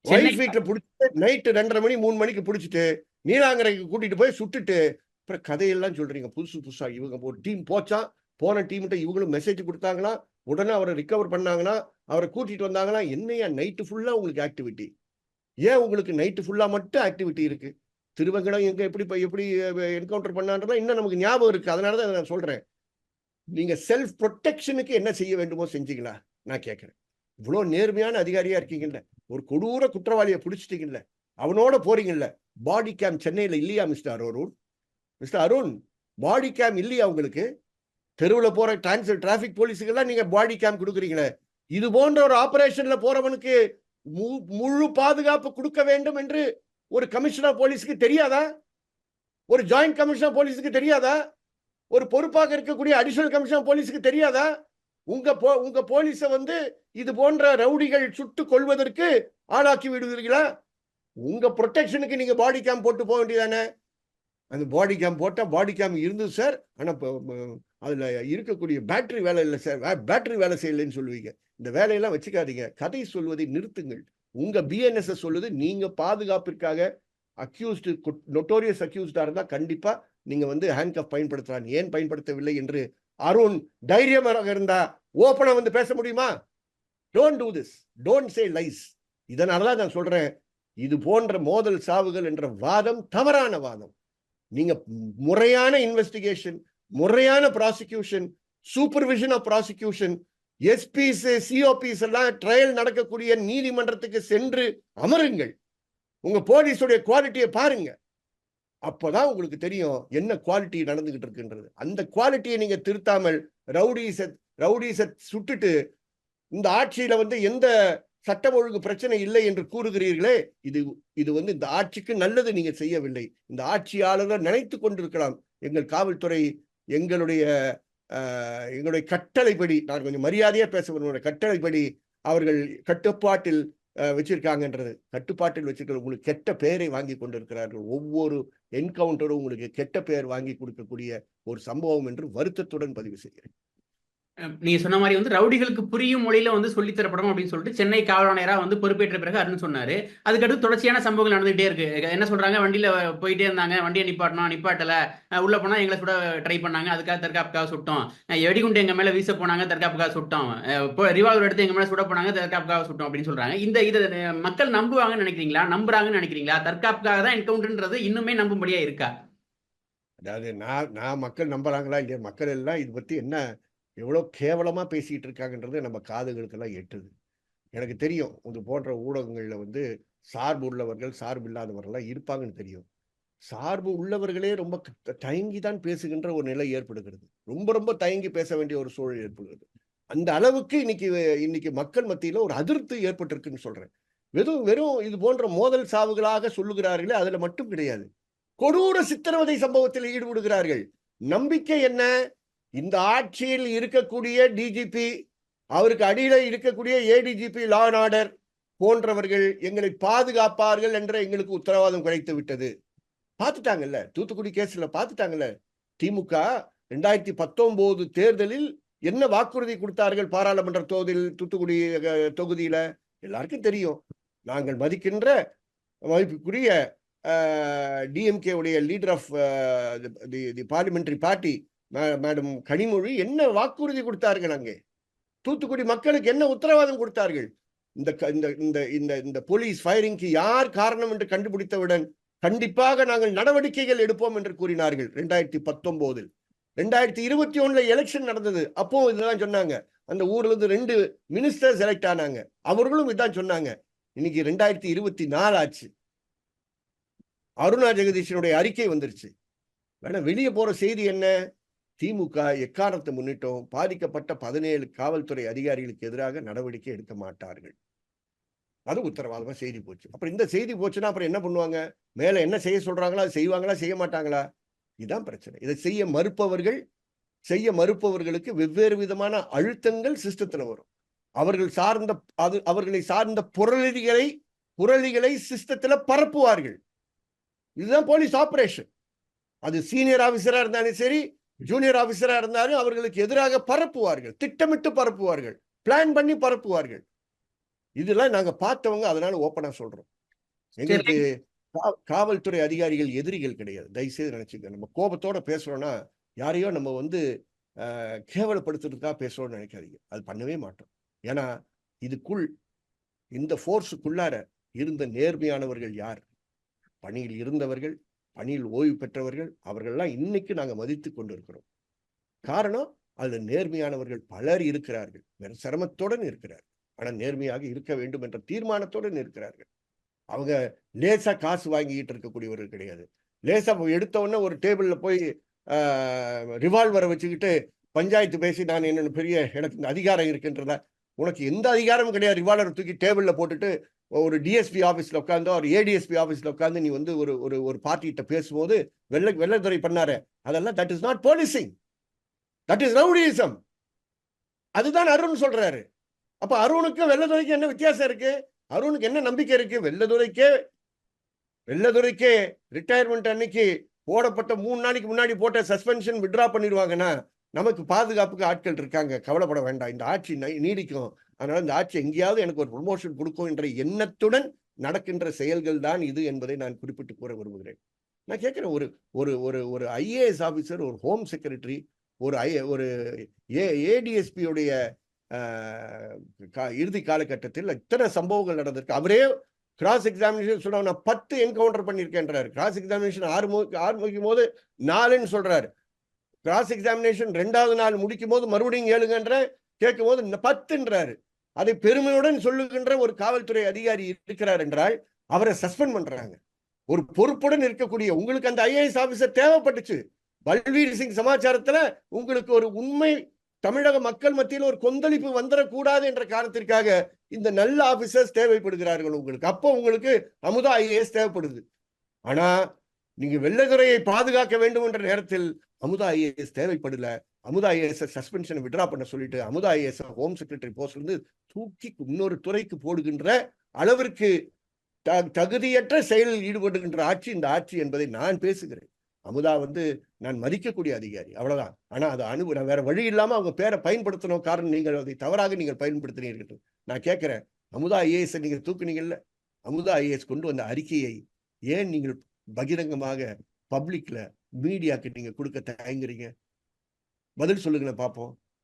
Wife வீட்டில் பிடிச்சிட்டு night 2:30 3 மணிக்கு பிடிச்சிட்டு நீலாங்கரைக்கு கூட்டிட்டு போய் சுட்டுட்டு அப்புறம் கதையெல்லாம் சொல்றீங்க புதுசு புதுசா. இவங்க ஒரு டீம் போச்சா, போன டீம்கிட்ட இவங்களும் மெசேஜ் கொடுத்தாங்கன்னா, உடனே அவரை ரிகவர் பண்ணாங்கன்னா, அவரை கூட்டிட்டு வந்தாங்கன்னா, என்னையா நைட்டு ஃபுல்லா உங்களுக்கு ஆக்டிவிட்டி? ஏன் உங்களுக்கு நைட்டு ஃபுல்லா மட்டும் ஆக்டிவிட்டி இருக்கு? திருவங்கடம் எங்க எப்படி என்கவுண்டர் பண்ணான்றதா இன்னும் நமக்கு ஞாபகம் இருக்கு. அதனாலதான் நான் சொல்றேன். நீங்க செல்ஃப் ப்ரொடெக்ஷனுக்கு என்ன செய்ய வேண்டுமோ செஞ்சீங்களா? நான் கேட்கிறேன். இவ்வளவு நேர்மையான அதிகாரியா இருக்கீங்கல்ல, ஒரு கொடூர குற்றவாளியை பிடிச்சிட்டீங்கல்ல, அவனோட போறீங்கல்ல. பாடி கேம் சென்னையில இல்லையா மிஸ்டர் அருண்? மிஸ்டர் அருண், பாடி கேம் இல்லையா உங்களுக்கு? தெருவில் போற டிராபிக் போலீஸுக்கெல்லாம் நீங்க பாடி கேம் கொடுக்குறீங்களே, இது போன்ற ஒரு ஆபரேஷன்ல போறவனுக்கு முழு பாதுகாப்பு கொடுக்க வேண்டும் என்று ஒரு கமிஷனர் போலீஸுக்கு தெரியாதா? ஒரு ஜாயிண்ட் கமிஷனர் போலீஸுக்கு தெரியாதா? ஒரு பொறுப்பாக இருக்கக்கூடிய அடிஷனல் கமிஷனர் போலீஸுக்கு தெரியாதா? உங்க போலீஸ இது போன்ற ரவுடிகள் சுட்டு கொள்வதற்கு ஆளாக்கி விடுவீர்களா? உங்க ப்ரொடெக்ஷனுக்கு நீங்க பாடி கேம் போட்டு போக வேண்டியதானே? அந்த பாடி கேம் போட்டா பாடி கேம் இருந்தது சார், ஆனா அதுல இருக்கக்கூடிய பேட்டரி வேலை இல்லை சார், பேட்டரி வேலை செய்யலைன்னு சொல்லுவீங்க. இந்த வேலையெல்லாம் வச்சுக்காதீங்க. கதை சொல்வதை நிறுத்துங்கள். உங்க பிஎன்எஸ் சொல்லுது நீங்க பாதுகாப்பிற்காக அக்யூஸ்டு நொட்டோரியஸ் அக்யூஸ்டா இருந்தா கண்டிப்பா நீங்க ஹேண்ட்கஃப் பயன்படுத்தலாம். ஏன் பயன்படுத்தவில்லை என்று அருண் தைரியமாக இருந்தா ஓபனா பேச முடியுமா? Don't do this, don't say lies. இதனாலதான் நான் சொல்றேன், இது போன்ற மோதல் சாவுகள் என்ற வாதம் தவறான வாதம். நீங்க முறையான இன்வெஸ்டிகேஷன், முறையான ப்ராசிக்யூஷன், சூப்பர்விஷன் ஆஃப் ப்ராசிக்யூஷன், எஸ்பிஸ் சிஓபிஸ் எல்லாம் ட்ரையல் நடக்கக்கூடிய நீதிமன்றத்துக்கு சென்று அமருங்கள். உங்க போலீஸுடைய குவாலிட்டியை பாருங்க. அப்பதான் உங்களுக்கு தெரியும் என்ன குவாலிட்டி நடந்துகிட்டு இருக்குன்றது. அந்த குவாலிட்டியை நீங்க திருத்தாமல் ரவுடிஸை சுட்டுட்டு இந்த ஆட்சியில எந்த சட்டம் ஒழுங்கு பிரச்சனை இல்லை என்று கூறுகிறீர்களே, இது இந்த ஆட்சிக்கு நல்லது நீங்க செய்யவில்லை. இந்த ஆட்சியாளர்கள் நினைத்து கொண்டிருக்கலாம், எங்கள் காவல்துறை எங்களுடைய கட்டளைப்படி, நான் கொஞ்சம் மரியாதையா பேச விரும்புகிறேன், கட்டளைப்படி அவர்கள் கட்டுப்பாட்டில் வச்சிருக்காங்கன்றது. கட்டுப்பாட்டில் வச்சிருக்கிற உங்களுக்கு கெட்ட பெயரை வாங்கி கொண்டிருக்கிறார்கள். ஒவ்வொரு என்கவுண்டரும் உங்களுக்கு கெட்ட பெயர் வாங்கி கொடுக்கக்கூடிய ஒரு சம்பவம் என்று வருத்தத்துடன் பதிவு செய்கிறேன். நீங்க சொன்ன மாதிரி ரவுடிகளுக்கு புரியும் மொழியில சொல்லித் தரப்படும் அப்படின்னு சொல்லிட்டு சென்னை காவல் ஆணையரா பொறுப்பேற்ற பிறகு அருண் சொன்னாரு. அதுக்கடுத்து தொடர்ச்சியான சம்பவங்கள் நடந்துகிட்டே இருக்கு. என்ன சொல்றாங்க, வண்டியில போயிட்டே இருந்தாங்க, வண்டியை நிப்பாட்டல, உள்ள போனா எங்களை சுட ட்ரை பண்ணாங்க, அதுக்காக தற்காப்புக்காக சுட்டோம். வெடிகுண்டு எங்க மேல வீச போனாங்க, தற்காப்புக்காக சுட்டோம். ரிவால்வர் எடுத்து எங்க மேல சுட போனாங்க, தற்காப்புக்காக சுட்டோம் அப்படின்னு சொல்றாங்க. இதை மக்கள் நம்புவாங்கன்னு நினைக்கிறீங்களா? நம்புறாங்கன்னு நினைக்கிறீங்களா? தற்காப்புக்காக தான் என்கவுண்டர்ன்றது இன்னுமே நம்பும்படியா இருக்கா? அதாவது நான் மக்கள் நம்புறாங்களா இல்லையா, மக்கள் எல்லாம் இது பத்தி என்ன எவ்வளவு கேவலமா பேசிட்டு இருக்காங்கன்றது நம்ம காதுகளுக்கெல்லாம் எட்டுது. எனக்கு தெரியும் இது போன்ற ஊடகங்கள்ல சார்பு உள்ளவர்கள் சார்பு இல்லாதவர்கள் இருப்பாங்கன்னு தெரியும். சார்பு உள்ளவர்களே ரொம்ப தயங்கி தான் பேசுகின்ற ஒரு நிலை ஏற்படுகிறது. ரொம்ப ரொம்ப தயங்கி பேச வேண்டிய ஒரு சூழல் ஏற்படுகிறது. அந்த அளவுக்கு இன்னைக்கு மக்கள் மத்தியில ஒரு அதிருப்தி ஏற்பட்டிருக்குன்னு சொல்றேன். வெறும் இது போன்ற மோதல் சாவுகளாக சொல்லுகிறார்களே, அதுல மட்டும் கிடையாது, கொடூர சித்திரவதை சம்பவத்தில் ஈடுபடுகிறார்கள். நம்பிக்கை என்ன? இந்த ஆட்சியில் இருக்கக்கூடிய டிஜிபி, அவருக்கு அடியில இருக்கக்கூடிய ஏடிஜிபி லா அண்ட் ஆர்டர் போன்றவர்கள் எங்களை பாதுகாப்பார்கள் என்ற எங்களுக்கு உத்தரவாதம் கிடைத்து விட்டது. பார்த்துட்டாங்கல்ல, தூத்துக்குடி கேஸ்ல பார்த்துட்டாங்கல்ல. திமுக 2019 தேர்தலில் என்ன வாக்குறுதி கொடுத்தார்கள் பாராளுமன்ற தூத்துக்குடி தொகுதியில எல்லாருக்கும் தெரியும். நாங்கள் மதிக்கின்ற மதிப்புக்குரிய டிஎம்கே உடைய leader of the parliamentary party madam Kanimozhi என்ன வாக்குறுதி கொடுத்தார்கள்? அங்கே தூத்துக்குடி மக்களுக்கு என்ன உத்தரவாதம் கொடுத்தார்கள்? இந்த போலீஸ் ஃபயரிங்க்கு யார் காரணம் என்று கண்டுபிடித்தவுடன் கண்டிப்பாக நாங்கள் நடவடிக்கைகள் எடுப்போம் என்று கூறினார்கள். 2019 2021 எலெக்ஷன் நடந்தது. அப்போ இதுதான் சொன்னாங்க. அந்த ஊர்ல இருந்து 2 மினிஸ்டர் செலக்ட் ஆனாங்க, அவர்களும் இதான் சொன்னாங்க. இன்னைக்கு 2024 ஆச்சு. அருணா ஜெகதீஷனுடைய அறிக்கை வந்துருச்சு. வேணா வெளியே போற செய்தி என்ன? திமுக எக்காரணத்தை முன்னிட்டும் பாதிக்கப்பட்ட 17 காவல்துறை அதிகாரிகளுக்கு எதிராக நடவடிக்கை எடுக்க மாட்டார்கள். அது உத்தரவாதமா செய்தி போச்சு. அப்புறம் இந்த செய்தி போச்சுன்னா அப்புறம் என்ன பண்ணுவாங்க? மேல என்ன செய்ய சொல்றாங்களா அது செய்வாங்களா செய்ய மாட்டாங்களா? இதுதான் பிரச்சனை. இதை செய்ய மறுப்பவர்களுக்கு வெவ்வேறு விதமான அழுத்தங்கள் சிஸ்டத்துல வரும். அவர்களை சார்ந்த புரளிகளை சிஸ்டத்துல பரப்புவார்கள். இதுதான் போலீஸ் ஆபரேஷன். அது சீனியர் ஆபீசரா இருந்தாலும் சரி, ஜூனியர் ஆபீசரா இருந்தாலும் அவர்களுக்கு எதிராக பரப்புவார்கள், திட்டமிட்டு பரப்புவார்கள், பிளான் பண்ணி பரப்புவார்கள். இதெல்லாம் நாங்க பார்த்தவங்க, அதனால ஓப்பனா சொல்றோம். எங்களுக்கு சரி. காவல்துறை அதிகாரிகள் எதிரிகள் கிடையாது. தயவுசெய்து நினைச்சுக்க. நம்ம கோபத்தோட பேசுறோம்னா யாரையோ நம்ம வந்து கேவலப்படுத்துறதுக்காக பேசுறோம்னு நினைக்காதீங்க. அது பண்ணவே மாட்டோம். ஏன்னா இதுக்குள் இந்த ஃபோர்ஸுக்குள்ளார இருந்த நேர்மையானவர்கள் யார்? பணியில் இருந்தவர்கள், பணியில் ஓய்வு பெற்றவர்கள், அவர்கள்லாம் இன்னைக்கு நாங்க மதித்துக் கொண்டிருக்கிறோம். காரணம், அதுல நேர்மையானவர்கள் பலர் இருக்கிறார்கள். வெறும் சிரமத்துடன் இருக்கிறார்கள். ஆனா நேர்மையாக இருக்க வேண்டும் என்ற தீர்மானத்துடன் இருக்கிறார்கள். அவங்க லேசா காசு வாங்கிட்டு இருக்கக்கூடியவர்கள் கிடையாது. லேசா எடுத்த உடனே ஒரு டேபிள்ல போய் ரிவால்வரை வச்சுக்கிட்டு பஞ்சாயத்து பேசி நான் என்ன பெரிய எனக்கு இந்த அதிகாரம் இருக்கின்றதா? உனக்கு எந்த அதிகாரமும் கிடையாது. ரிவால்வரை தூக்கி டேபிள்ல போட்டுட்டு ஒரு டிஎஸ்பி ஆபீஸ்ல உட்கார்ந்தோ ஒரு ஏடிஎஸ்பி ஆபீஸ்ல உட்கார்ந்து நீ வந்து ஒரு ஒரு ஒரு பார்ட்டி கிட்ட பேசும்போது வெள்ளத்துறை பண்ணாரு. அதெல்லாம் that is not policing. That is rowdyism. அதுதான் அருண் சொல்றாரு. அப்ப அருணுக்கும் வெள்ளத்துறைக்கு என்ன வித்தியாசம் இருக்கு? அருணுக்கு என்ன நம்பிக்கை இருக்கு? வெள்ளத்துறைக்கே ரிட்டையர்மெண்ட் அன்னைக்கு போடப்பட்ட 3 நாளைக்கு முன்னாடி போட்ட சஸ்பென்ஷன் வித்ட்ரா பண்ணிடுவாங்கன்னா நமக்கு பாதுகாப்புக்கு ஆட்கள் இருக்காங்க, கவலைப்பட வேண்டாம், இந்த ஆட்சி நீடிக்கும், அதனால இந்த ஆட்சி எங்கேயாவது எனக்கு ஒரு ப்ரொமோஷன் கொடுக்கும் என்ற எண்ணத்துடன் நடக்கின்ற செயல்கள் தான் இது என்பதை நான் குறிப்பிட்டு கூற விரும்புகிறேன். நான் கேட்கிறேன், ஒரு ஒரு ஒரு ஒரு ஐஏஎஸ் ஆபீசர், ஒரு ஹோம் செக்ரட்டரி, ஒரு ஏடிஎஸ்பி உடைய இறுதி காலகட்டத்தில் இத்தனை சம்பவங்கள் நடந்திருக்கு. அவரே கிராஸ் எக்ஸாமினேஷன் சொல்றாங்க, நான் 10 என்கவுண்டர் பண்ணியிருக்கேன்றாரு. கிராஸ் எக்ஸாமினேஷன் ஆரம்பிக்கும் போது 4ன்னு சொல்றாரு. கிராஸ் எக்ஸாமினேஷன் 2வது நாள் முடிக்கும் போது மறுபடியும் 7ங்கன்ற கேட்கும் போது 10ன்றாரு. அதை பெருமையுடன் சொல்லுகின்ற ஒரு காவல்துறை அதிகாரி இருக்கிறார் என்றால் அவரை சஸ்பெண்ட் பண்றாங்க. ஒரு பொறுப்புடன் இருக்கக்கூடிய உங்களுக்கு அந்த ஐஏஎஸ் ஆபீசர் தேவைப்பட்டுச்சு. பல்வீர் சிங் சமாச்சாரத்துல உங்களுக்கு ஒரு உண்மை தமிழக மக்கள் மத்தியில் ஒரு கொந்தளிப்பு வந்துடக்கூடாது என்ற காரணத்திற்காக இந்த நல்ல ஆபீசர்ஸ் தேவைப்படுகிறார்கள் உங்களுக்கு. அப்போ உங்களுக்கு அமுதா ஐஏஎஸ் தேவைப்படுது. ஆனா நீங்க வெள்ளத்துறையை பாதுகாக்க வேண்டும் என்ற நேரத்தில் அமுதா ஐஏஎஸ் தேவைப்படல. அமுதா ஐஏஎஸ் சஸ்பென்ஷனை விட்ரா பண்ண சொல்லிட்டு அமுதா ஐஏஎஸ் ஹோம் செக்ரட்டரி போஸ்ட்ல இருந்து தூக்கி இன்னொரு துறைக்கு போடுகின்ற அளவிற்கு தகுதியற்ற செயலில் ஈடுபடுகின்ற ஆட்சி இந்த ஆட்சி என்பதை நான் பேசுகிறேன். அமுதா வந்து நான் மதிக்கக்கூடிய அதிகாரி, அவ்வளவுதான். ஆனா அது வேற வழி இல்லாம அவங்க பேரை பயன்படுத்தணும். காரணம், நீங்கள் அதை தவறாக நீங்கள் பயன்படுத்தினீர்கள். நான் கேட்கிறேன், அமுதா ஐஏஎஸ் நீங்க தூக்குனீங்கல்ல, அமுதா ஐஏஎஸ் கொண்டு வந்த அறிக்கையை ஏன் நீங்கள் பகிரங்கமாக பப்ளிக்ல மீடியாக்கு நீங்க கொடுக்க தயங்குறீங்க? பதில் சொல்லுங்களேன் பாப்போம்.